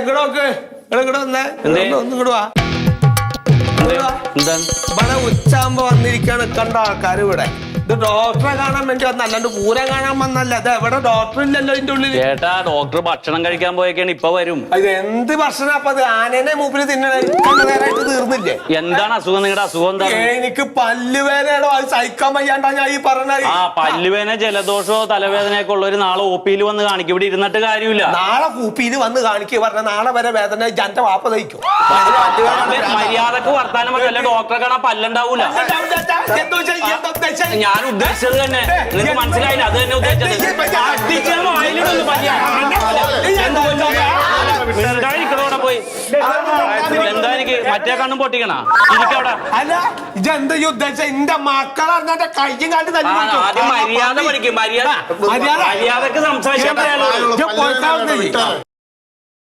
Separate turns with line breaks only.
ഇങ്ങോട്ട് ഇങ്ങോട്ട് വാ. ഇവിടെ ഉച്ചാകുമ്പോ വന്നിരിക്കാണ് കണ്ട ആൾക്കാർ ഇവിടെ. ഇത് ഡോക്ടറെ കാണാൻ വേണ്ടി വന്ന അല്ലാണ്ട് പൂരം കാണാൻ വന്നല്ല. ഇത് എവിടെ ഡോക്ടർ ഇല്ലല്ലോ ഇതിന്റെ ഉള്ളിൽ.
ചേട്ടാ ഡോക്ടർ ഭക്ഷണം കഴിക്കാൻ പോയേക്കാണ്, ഇപ്പൊ വരും.
ഇത് എന്ത് ഭക്ഷണം അപ്പൊ? അത് ആനേനെ മൂപ്പില് തിന്നണായിട്ട് തീർന്നില്ലേ?
എന്താണ് അസുഖം? നിങ്ങളുടെ അസുഖം എന്താ?
എനിക്ക് പല്ലുവേദനയോ അത് സഹിക്കാൻ വയ്യാണ്ടാ ഞാൻ ഈ പറഞ്ഞത്.
ആ പല്ലുവേദന ജലദോഷമോ തലവേദനയൊക്കെ ഉള്ളവര് നാളെ ഒപിയിൽ വന്ന് കാണിക്കും. ഇവിടെ ഇരുന്നിട്ട് കാര്യമില്ല.
നാളെ കൂപ്പിയിൽ വന്ന് കാണിക്കുക പറഞ്ഞ നാളെ വരെ വേദന ജന്റെ വാപ്പ തയ്ക്കും.
മര്യാദക്ക് വർത്താനം പറയല്ല. ഡോക്ടറെ കാണാൻ പല്ലുണ്ടാവൂല. ഞാൻ ഉദ്ദേശിച്ചത് തന്നെ നിങ്ങൾക്ക് മനസ്സിലായില്ല. അത് തന്നെ ഉദ്ദേശിച്ചത്. എന്താ പോയി എന്താ എനിക്ക് മറ്റേ കണ്ണും പൊട്ടിക്കണ ഇരിക്കവിടെ.
അല്ല ഇതെന്താ ഉദ്ദേശിച്ച എന്റെ മക്കളറിഞ്ഞ കയ്യും കാട്ടി തന്നെ.
ആദ്യം മര്യാദ പഠിക്കും. മര്യാദക്ക് സംസാരിക്കാൻ പറയാലോ.